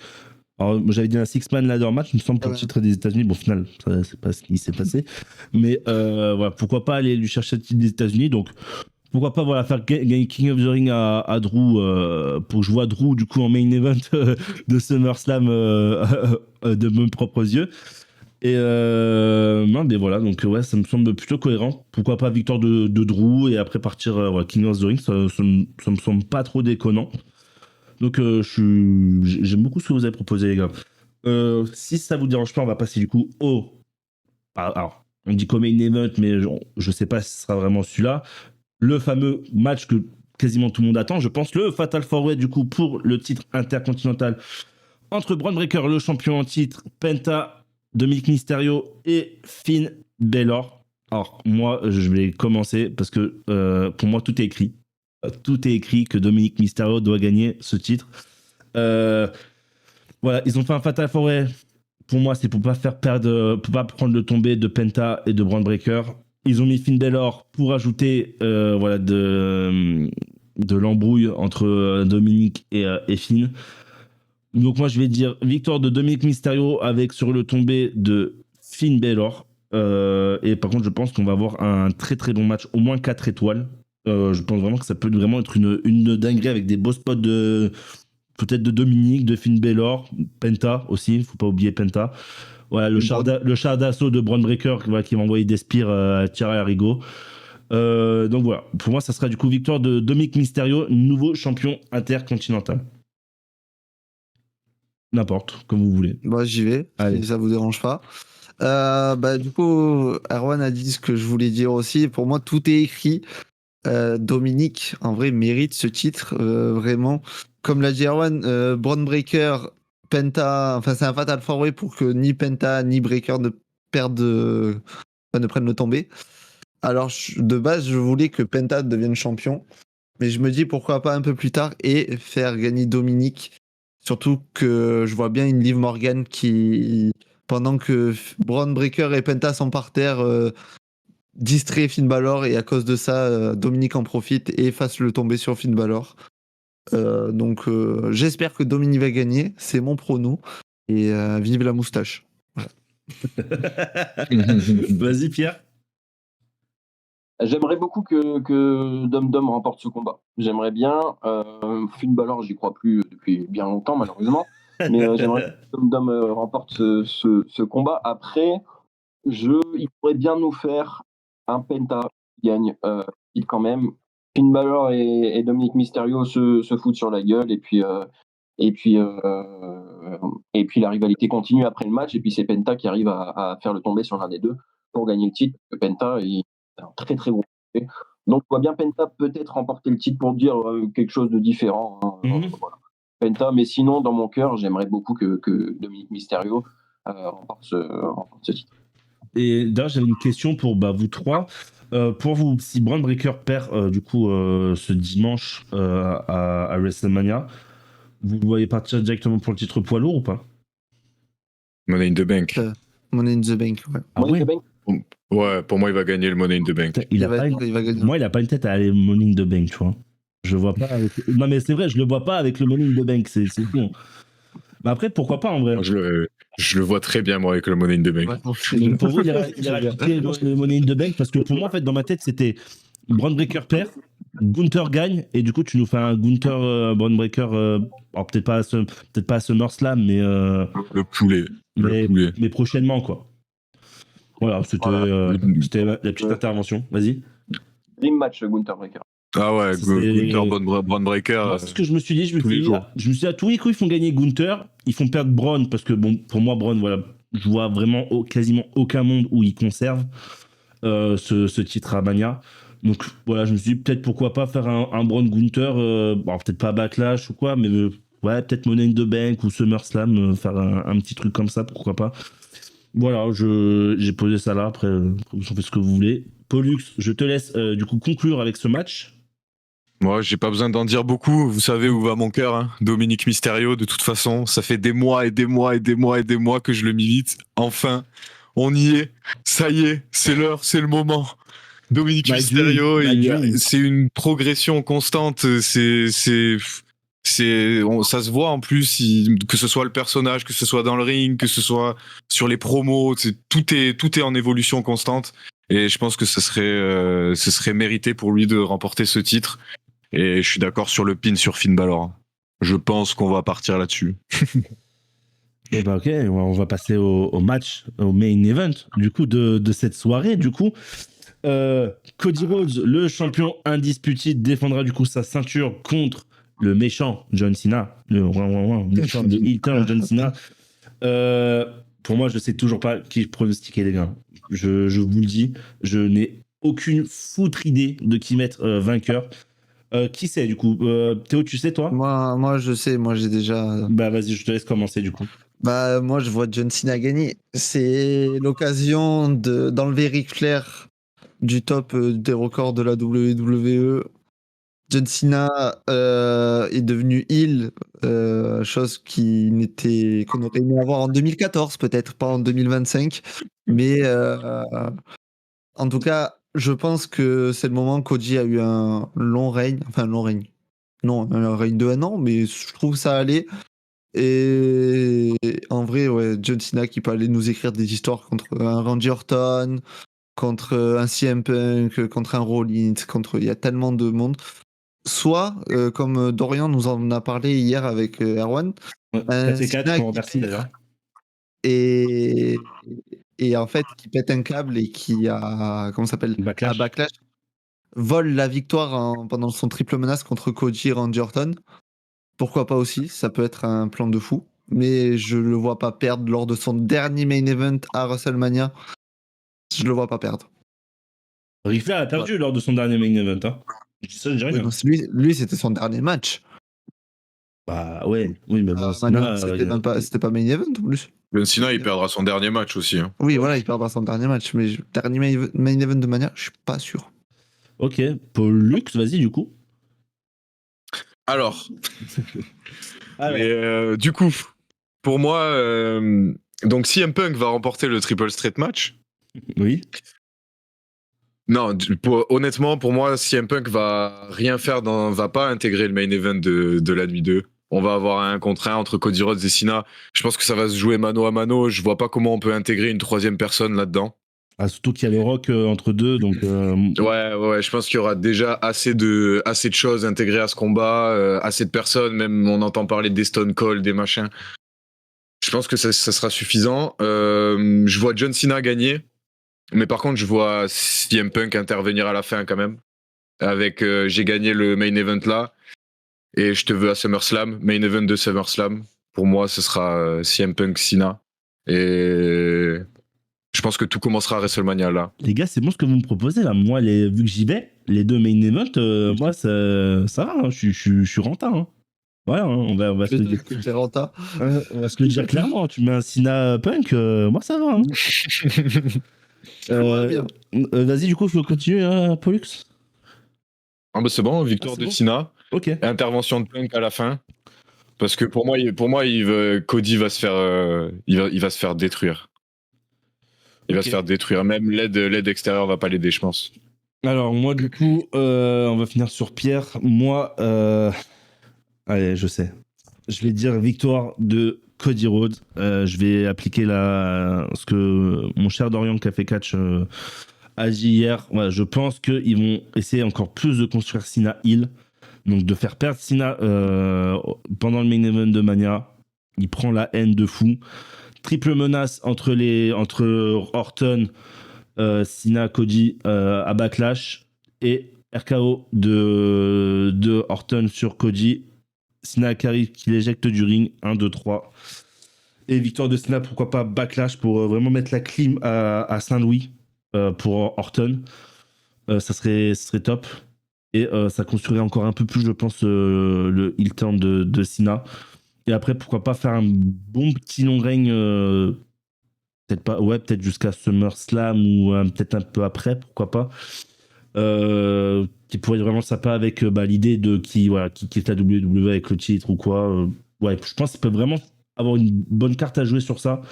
Alors, moi, j'avais dit un six-man ladder match, il me semble, pour le titre des États-Unis. Bon, au final, ça, c'est pas ce qui s'est passé. Mais voilà, pourquoi pas aller lui chercher le titre des États-Unis. Donc, pourquoi pas voilà, faire gagner King of the Ring à Drew pour que je vois Drew du coup en main event de SummerSlam de mes propres yeux. Et non, mais voilà, donc ouais, ça me semble plutôt cohérent. Pourquoi pas victoire de Drew et après partir King of the Ring, ça me semble pas trop déconnant. Donc j'aime beaucoup ce que vous avez proposé, les gars. Si ça vous dérange pas, on va passer du coup au. Alors, on dit comme main event, mais je sais pas si ce sera vraiment celui-là. Le fameux match que quasiment tout le monde attend, je pense, le Fatal 4-Way du coup pour le titre intercontinental entre Bron Breakker, le champion en titre, Penta, Dominic Mysterio et Finn Balor. Alors moi, je vais commencer parce que pour moi tout est écrit. Tout est écrit que Dominic Mysterio doit gagner ce titre. Voilà, ils ont fait un Fatal 4-Way. Pour moi, c'est pour pas faire perdre, pour pas prendre le tombé de Penta et de Bron Breakker. Ils ont mis Finn Balor pour ajouter voilà, de l'embrouille entre Dominic et Finn. Donc moi, je vais dire victoire de Dominic Mysterio avec sur le tombé de Finn Balor. Et par contre, je pense qu'on va avoir un très très bon match, au moins 4 étoiles. Je pense vraiment que ça peut vraiment être une dinguerie avec des beaux spots peut-être de Dominic, de Finn Balor, Penta aussi, il ne faut pas oublier Penta. Voilà, le char d'assaut de Bron Breakker qui va envoyer des spires à Thierry Arrigo. Donc voilà, pour moi, ça sera du coup victoire de Dominic Mysterio, nouveau champion intercontinental. N'importe, comme vous voulez. Bah, j'y vais, Allez. si ça vous dérange pas. Du coup, Erwan a dit ce que je voulais dire aussi. Pour moi, tout est écrit. Dominic, en vrai, mérite ce titre, vraiment. Comme l'a dit Erwan, Bron Breakker, Penta, enfin, c'est un Fatal 4-Way pour que ni Penta ni Breakker ne prennent le tombé. Alors, de base, je voulais que Penta devienne champion, mais je me dis pourquoi pas un peu plus tard et faire gagner Dominic. Surtout que je vois bien une Liv Morgan qui, pendant que Bron Breakker et Penta sont par terre, distrait Finn Balor et à cause de ça, Dominic en profite et fasse le tomber sur Finn Balor. Donc j'espère que Dominic va gagner, c'est mon prono et vive la moustache. Vas-y Pierre. J'aimerais beaucoup que Dom Dom remporte ce combat. J'aimerais bien. Finn Balor, j'y crois plus depuis bien longtemps, malheureusement. Mais j'aimerais que Dom Dom remporte ce combat. Après, il pourrait bien nous faire un Penta qui gagne quand même. Finn Balor et Dominic Mysterio se foutent sur la gueule et puis la rivalité continue après le match et puis c'est Penta qui arrive à faire le tomber sur l'un des deux pour gagner le titre. Penta est un très très gros. Donc on voit bien Penta peut-être remporter le titre pour dire quelque chose de différent. Voilà. Penta, mais sinon dans mon cœur j'aimerais beaucoup que Dominic Mysterio remporte ce titre. Et d'ailleurs, j'avais une question pour vous trois. Pour vous, si Braun Breaker perd du coup ce dimanche à WrestleMania, vous le voyez partir directement pour le titre poids lourd ou pas? Money in the Bank. Money in the Bank, ouais. Ah Money ouais. in the Bank. Ouais, pour moi, il va gagner le Money in the Bank. Putain, il va gagner. Moi, il a pas une tête à aller Money in the Bank, tu vois. Je le vois pas avec... Non, mais c'est vrai, je le vois pas avec le Money in the Bank, c'est bon. Mais après, pourquoi pas en vrai? Je le vois très bien, moi, avec le Money in the Bank. Ouais, donc pour vous, il ira quitter le Money in the Bank parce que pour moi, en fait, dans ma tête, c'était Braun Breaker perd, Gunther gagne, et du coup, tu nous fais un Gunther Braun Breaker, alors peut-être pas à SummerSlam, mais, Le poulet. mais prochainement, quoi. Voilà, c'était la petite intervention. Vas-y. Dream match Gunther Breaker. Ah ouais, Gunther Braun Breaker. C'est ce que je me suis dit. Je me tous les suis dit, jours. à tous les coups, ils font gagner Gunther, ils font perdre Braun, parce que bon, pour moi, Braun, voilà, je vois vraiment quasiment aucun monde où il conserve ce titre à Mania. Donc voilà, je me suis dit, peut-être pourquoi pas faire un Braun Gunther, bon, peut-être pas Backlash ou quoi, mais ouais, peut-être Money in the Bank ou SummerSlam, faire un petit truc comme ça, pourquoi pas. Voilà, j'ai posé ça là, après, vous en faites ce que vous voulez. Pollux, je te laisse du coup conclure avec ce match. Moi, j'ai pas besoin d'en dire beaucoup. Vous savez où va mon cœur, hein. Dominique Mysterio, de toute façon. Ça fait des mois et des mois et des mois et des mois que je le milite. Enfin, on y est. Ça y est, c'est l'heure, c'est le moment. Dominique Mysterio, c'est une progression constante. Ça se voit en plus, que ce soit le personnage, que ce soit dans le ring, que ce soit sur les promos, tout est en évolution constante. Et je pense que ce serait mérité pour lui de remporter ce titre. Et je suis d'accord sur le pin sur Finn Balor. Je pense qu'on va partir là-dessus. Et ok, on va passer au match, au main event du coup de cette soirée. Du coup, Cody Rhodes, le champion indisputé, défendra du coup sa ceinture contre le méchant John Cena, le méchant de heel turn John Cena. Pour moi, je sais toujours pas qui pronostiquer, les gars. Je vous le dis, je n'ai aucune foutre idée de qui mettre vainqueur. Qui c'est du coup? Théo, tu sais toi? Moi je sais, moi j'ai déjà. Bah vas-y, je te laisse commencer du coup. Bah moi je vois John Cena gagner. C'est l'occasion d'enlever Ric Flair du top des records de la WWE. John Cena est devenu heel, chose qu'on aurait aimé avoir en 2014 peut-être, pas en 2025. Mais en tout cas, je pense que c'est le moment. Cody a eu un long règne, enfin un long règne. Non, un règne de 1 an, mais je trouve ça allait. Et en vrai, ouais, John Cena qui peut aller nous écrire des histoires contre un Randy Orton, contre un CM Punk, contre un Rollins, il y a tellement de monde. Soit, comme Dorian nous en a parlé hier avec Erwan, un C4, qu'on remercie d'ailleurs. Et en fait, qui pète un câble et qui a, comment ça s'appelle, Backlash. à Backlash, vole la victoire pendant son triple menace contre Cody et Randy Orton. Pourquoi pas aussi, ça peut être un plan de fou. Mais je le vois pas perdre lors de son dernier main event à WrestleMania. Je le vois pas perdre. Ric Flair a perdu lors de son dernier main event. Hein. Je dis ça, je dis rien. Oui, lui, c'était son dernier match. Bah ouais, oui, mais bon, c'était pas main event en plus. John Cena, il perdra son dernier match aussi. Hein. Oui, voilà, il perdra son dernier match. Mais dernier main event de Mania, je suis pas sûr. Ok, Pollux, vas-y du coup. Alors. Mais, du coup, pour moi, donc CM Punk va remporter le Triple Threat match. Oui. Non, honnêtement, pour moi, CM Punk va rien faire, va pas intégrer le main event de la nuit 2. On va avoir un contre 1 entre Cody Rhodes et Cena. Je pense que ça va se jouer mano à mano. Je vois pas comment on peut intégrer une troisième personne là-dedans. Ah, surtout qu'il y a le Rock entre deux, donc. Ouais, je pense qu'il y aura déjà assez de choses intégrées à ce combat, assez de personnes. Même on entend parler des Stone Cold, des machins. Je pense que ça sera suffisant. Je vois John Cena gagner, mais par contre, je vois CM Punk intervenir à la fin quand même. Avec j'ai gagné le main event là, et je te veux à SummerSlam, main event de SummerSlam. Pour moi, ce sera CM Punk Cena. Et je pense que tout commencera à WrestleMania là. Les gars, c'est bon ce que vous me proposez là. Moi, vu que j'y vais, les 2 main events, moi, ça va. Hein. Je suis renta. Hein. Voilà, hein, on va se le dire. C'est renta. On va se le dire clairement. Tu mets un Cena Punk, moi, ça va. Hein. bien. Vas-y, du coup, il faut continuer, hein, Pollux. Ah bah c'est bon, victoire c'est de bon. Cena. Ok. Intervention de Punk à la fin. Parce que pour moi, Cody va se faire, il va se faire détruire. Il va Ok. se faire détruire. Même l'aide extérieure va pas l'aider, je pense. Alors, moi, du coup, on va finir sur Pierre. Moi, allez, je sais. Je vais dire victoire de Cody Rhodes. Je vais appliquer ce que mon cher Dorian qui a fait catch a dit hier. Voilà, je pense qu'ils vont essayer encore plus de construire Cena Hill. Donc de faire perdre Cena pendant le main event de Mania. Il prend la haine de fou. Triple menace entre Orton, Cena, Cody à Backlash. Et RKO de Orton sur Cody. Cena qui arrive, qui l'éjecte du ring. 1, 2, 3. Et victoire de Cena, pourquoi pas Backlash pour vraiment mettre la clim à Saint-Louis pour Orton. Ça serait top. Et ça construirait encore un peu plus, je pense, le heel turn de Cena. Et après, pourquoi pas faire un bon petit long règne, peut-être jusqu'à SummerSlam ou peut-être un peu après, pourquoi pas. Qui pourrait être vraiment sympa avec l'idée de qui quitte la WWE avec le titre ou quoi. Ouais, je pense qu'ils peuvent vraiment avoir une bonne carte à jouer sur ça.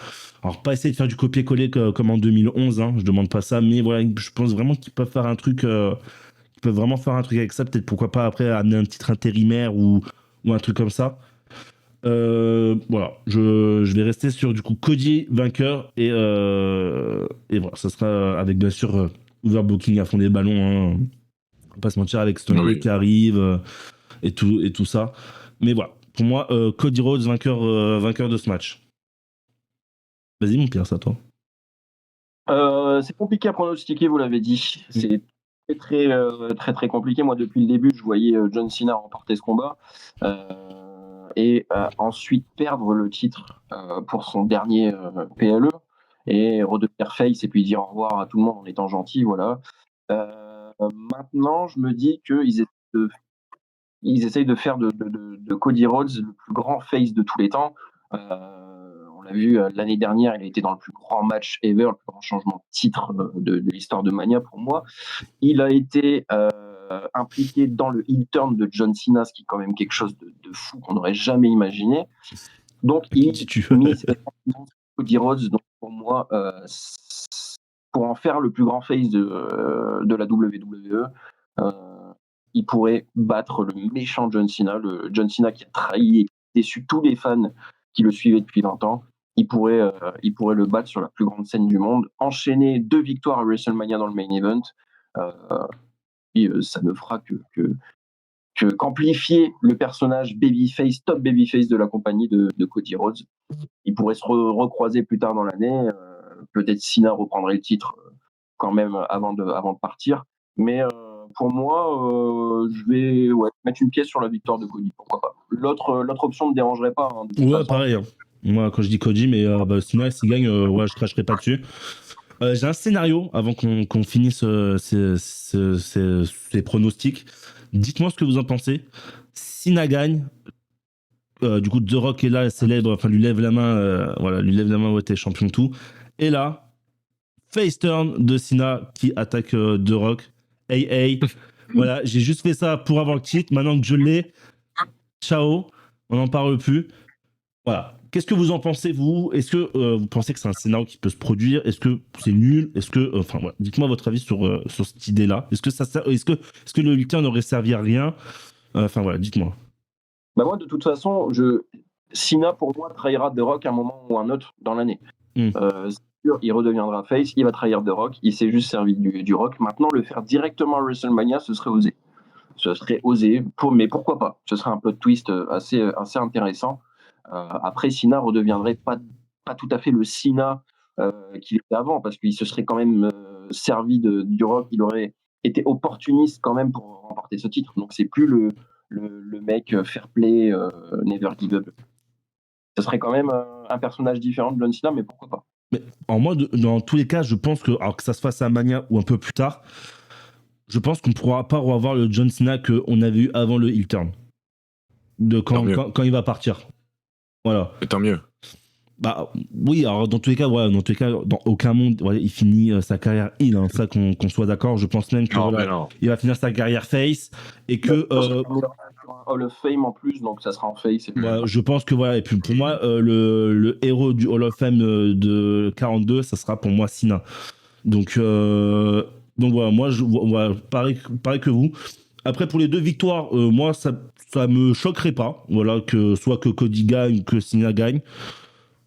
Alors, pas essayer de faire du copier-coller comme en 2011, hein, je demande pas ça, mais voilà, je pense vraiment qu'ils peuvent faire un truc. Ils peuvent vraiment faire un truc avec ça, peut-être pourquoi pas après amener un titre intérimaire ou un truc comme ça. Voilà, je vais rester sur du coup Cody vainqueur et voilà, ça sera avec bien sûr overbooking à fond des ballons, hein. On va pas se mentir avec Stone Cold qui arrive et tout ça. Mais voilà, pour moi Cody Rhodes vainqueur de ce match. Vas-y mon Pierre, c'est à toi. C'est compliqué à pronostiquer, vous l'avez dit. C'est très compliqué. Moi, depuis le début, je voyais John Cena remporter ce combat et ensuite perdre le titre pour son dernier PLE et redevenir face et puis dire au revoir à tout le monde en étant gentil. Voilà. Maintenant, je me dis qu'ils essayent de faire de Cody Rhodes le plus grand face de tous les temps. On l'a vu l'année dernière, il a été dans le plus grand match ever, le plus grand changement de titre de l'histoire de Mania pour moi. Il a été impliqué dans le heel turn de John Cena, ce qui est quand même quelque chose de fou qu'on n'aurait jamais imaginé. Donc il mise Cody Rhodes. Donc pour moi, pour en faire le plus grand face de la WWE, il pourrait battre le méchant John Cena, le John Cena qui a trahi et déçu tous les fans qui le suivaient depuis longtemps. Il pourrait le battre sur la plus grande scène du monde, enchaîner 2 victoires à WrestleMania dans le main event. Et ça ne fera qu'amplifier le personnage babyface, top babyface de la compagnie de Cody Rhodes. Il pourrait se recroiser plus tard dans l'année. Peut-être Cena reprendrait le titre quand même avant de partir. Mais pour moi, je vais mettre une pièce sur la victoire de Cody. Pourquoi pas. L'autre option ne me dérangerait pas. Hein, ouais, pareil. Hein. Moi, quand je dis Cody, mais Cena, s'il gagne, je cracherai pas dessus. J'ai un scénario avant qu'on finisse ces pronostics. Dites-moi ce que vous en pensez. Cena gagne. Du coup, The Rock est là, célèbre, enfin, lui lève la main, ouais, t'es champion, tout. Et là, face turn de Cena qui attaque The Rock. Hey, voilà, j'ai juste fait ça pour avoir le titre. Maintenant que je l'ai, ciao, on n'en parle plus. Voilà. Qu'est-ce que vous en pensez, vous ? Est-ce que vous pensez que c'est un scénario qui peut se produire ? Est-ce que c'est nul ? Est-ce que, voilà, dites-moi votre avis sur cette idée-là. Est-ce que le lutin n'aurait servi à rien ? Voilà, dites-moi. Bah moi, de toute façon, Cena, pour moi, trahira The Rock à un moment ou un autre dans l'année. C'est sûr, il redeviendra face, il va trahir The Rock, il s'est juste servi du Rock. Maintenant, le faire directement à WrestleMania, ce serait osé. Mais pourquoi pas ? Ce serait un plot twist assez intéressant. Après, Cena redeviendrait pas tout à fait le Cena qu'il était avant, parce qu'il se serait quand même servi du Rock, il aurait été opportuniste quand même pour remporter ce titre. Donc c'est plus le mec fair play, never give up. Ce serait quand même un personnage différent de John Cena, mais pourquoi pas. Mais en moi, dans tous les cas, je pense que, alors que ça se fasse à Mania ou un peu plus tard, je pense qu'on ne pourra pas revoir le John Cena qu'on avait eu avant le heel turn. Quand il va partir. Voilà. Et tant mieux. Bah oui, alors dans tous les cas, dans aucun monde, voilà, il finit sa carrière heel, hein, ça qu'on soit d'accord. Je pense même que il va finir sa carrière face et que un Hall of Fame en plus, donc ça sera en face. Je pense que voilà, et puis pour moi, le héros du Hall of Fame de 42, ça sera pour moi Cena. Donc voilà, moi je pareil que vous. Après pour les 2 victoires, moi ça me choquerait pas, voilà, que soit que Cody gagne ou que Cena gagne.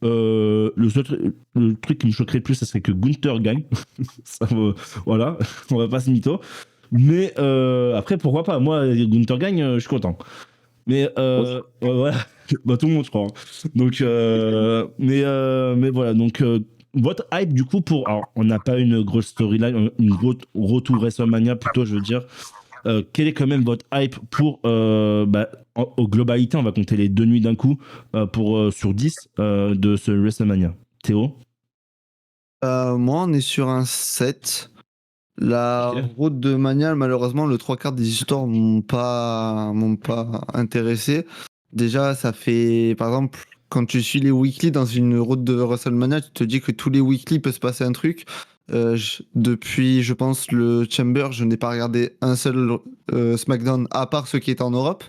Le truc qui me choquerait le plus, ça serait que Gunther gagne. Voilà, on va pas se mytho. Mais après, pourquoi pas? Moi, Gunther gagne, je suis content. Mais voilà, bah, tout le monde, je crois. Donc, mais voilà. Donc, votre hype, du coup, alors, on n'a pas une grosse storyline, une grosse retour WrestleMania, plutôt, je veux dire. Quel est quand même votre hype pour, aux globalités, on va compter les 2 nuits d'un coup, sur 10 de ce WrestleMania. Théo? Moi, on est sur un 7. La route de Mania, malheureusement, le 3/4 des histoires m'ont pas intéressé. Déjà, ça fait, par exemple, quand tu suis les weekly dans une route de WrestleMania, tu te dis que tous les weekly peut se passer un truc. Depuis, je pense, le Chamber, je n'ai pas regardé un seul SmackDown à part ceux qui étaient en Europe.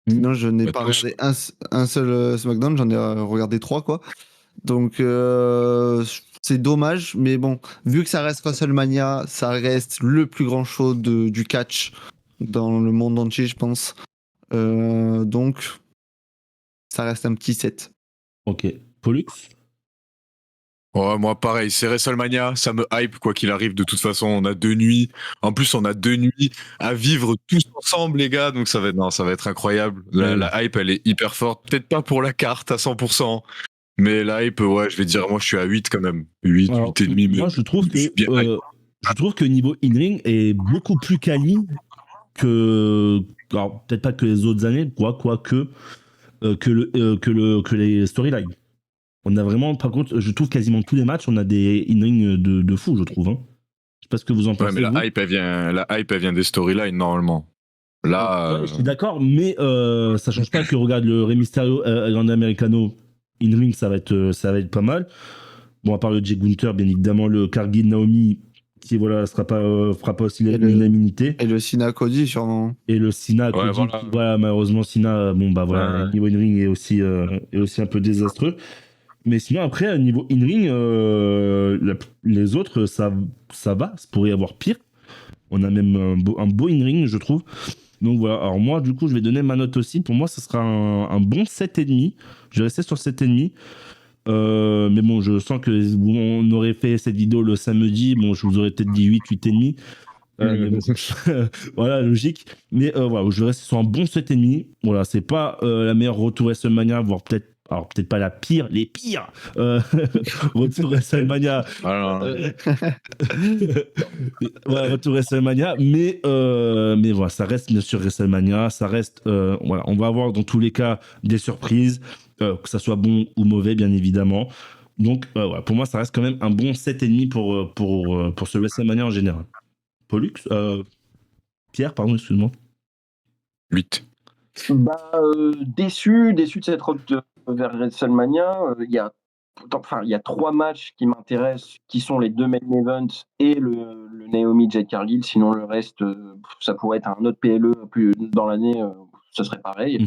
Sinon, je n'ai pas regardé un seul SmackDown, j'en ai regardé 3, quoi. Donc, c'est dommage, mais bon, vu que ça reste WrestleMania, ça reste le plus grand show du catch dans le monde entier, je pense. Donc, ça reste un petit 7. Ok. Pollux? Ouais, moi pareil, c'est WrestleMania, ça me hype quoi qu'il arrive. De toute façon, on a 2 nuits. En plus, on a 2 nuits à vivre tous ensemble, les gars. Donc ça va être incroyable. La hype, elle est hyper forte. Peut-être pas pour la carte à 100%, mais la hype, ouais, je vais dire, moi, je suis à 8 quand même. 8 et demi. Moi, je trouve que niveau in-ring est beaucoup plus quali que, alors peut-être pas que les autres années, quoique que les storylines. On a vraiment, par contre, je trouve quasiment tous les matchs, on a des in-ring de fou, je trouve. Hein. Je sais pas ce que vous en pensez. Ouais, mais la hype, elle vient des storylines, normalement. Là. Ouais, je suis d'accord, mais ça change pas que regarde le Rey Mysterio Grande Americano in-ring, ça va être pas mal. Bon, à part le Jay Gunther, bien évidemment, le Cargill Naomi, qui voilà, fera pas aussi l'unanimité. Et le Cena Cody, sûrement. Et le Cena Cody, voilà. Voilà, malheureusement, Cena, bon, bah voilà, niveau in-ring est aussi un peu désastreux. Mais sinon, après, niveau in-ring, les autres, ça va. Ça pourrait y avoir pire. On a même un beau in-ring, je trouve. Donc voilà. Alors moi, du coup, je vais donner ma note aussi. Pour moi, ce sera un bon 7,5. Je vais rester sur 7,5. Mais bon, je sens que on aurait fait cette vidéo le samedi. Bon, je vous aurais peut-être dit 8, 8,5. Mais bon, voilà, logique. Mais voilà, je vais rester sur un bon 7,5. Voilà, c'est pas la meilleure retour WrestleMania, voire peut-être pas la pire, les pires retour WrestleMania. Retour WrestleMania, mais voilà, ça reste bien sûr WrestleMania, ça reste, voilà, on va avoir dans tous les cas des surprises, que ça soit bon ou mauvais, bien évidemment. Donc, voilà, pour moi, ça reste quand même un bon 7,5 pour ce WrestleMania en général. Pollux, Pierre, pardon, excuse-moi. 8. Déçu de cette route vers WrestleMania. Il y a 3 matchs qui m'intéressent, qui sont les 2 main events et le Naomi Jade Cargill. Sinon, le reste, ça pourrait être un autre PLE plus dans l'année, ce serait pareil.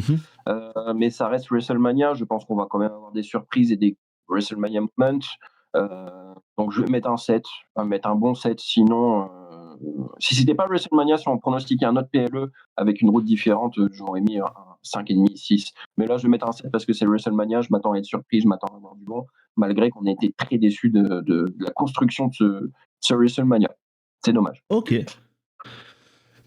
Mais ça reste WrestleMania. Je pense qu'on va quand même avoir des surprises et des WrestleMania moments. Donc, je vais mettre un 7, mettre un bon 7. Sinon, si c'était pas WrestleMania, si on pronostiquait un autre PLE avec une route différente, j'aurais mis un 5,5, 6. Mais là, je vais mettre un 7 parce que c'est WrestleMania, je m'attends à être surpris, je m'attends à avoir du bon, malgré qu'on ait été très déçus de la construction de ce WrestleMania. C'est dommage. Ok.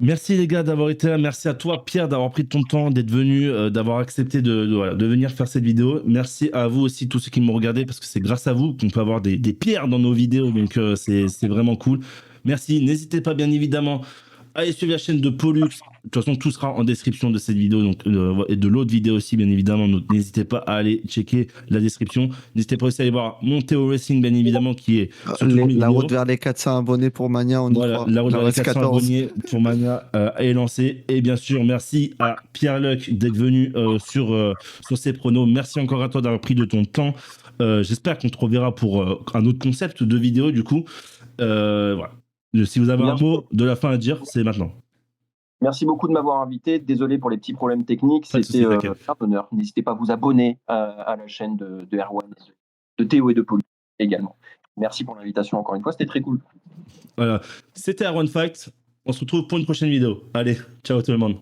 Merci les gars d'avoir été là. Merci à toi Pierre d'avoir pris ton temps, d'être venu, d'avoir accepté de venir faire cette vidéo. Merci à vous aussi tous ceux qui m'ont regardé parce que c'est grâce à vous qu'on peut avoir des pierres dans nos vidéos. Donc c'est vraiment cool. Merci. N'hésitez pas bien évidemment à aller suivre la chaîne de Pollux. De toute façon, tout sera en description de cette vidéo donc, et de l'autre vidéo aussi, bien évidemment. Donc, n'hésitez pas à aller checker la description. N'hésitez pas aussi à aller voir mon Théo Racing, bien évidemment, qui est sur toutes mes La vidéos. route vers les 400 abonnés pour Mania, on y Voilà, croit. la route Il en vers les reste 400 14. abonnés pour Mania est lancée. Et bien sûr, merci à Pierre Luc d'être venu sur ces pronos. Merci encore à toi d'avoir pris de ton temps. J'espère qu'on te reverra pour un autre concept de vidéo, du coup. Voilà. Si vous avez un mot de la fin à dire, c'est maintenant. Merci beaucoup de m'avoir invité. Désolé pour les petits problèmes techniques. Pas de soucis, C'était t'inquiète. un honneur. N'hésitez pas à vous abonner à la chaîne de Erwan, de Théo et de Paul également. Merci pour l'invitation encore une fois. C'était très cool. Voilà. C'était Arone Fight. On se retrouve pour une prochaine vidéo. Allez, ciao tout le monde.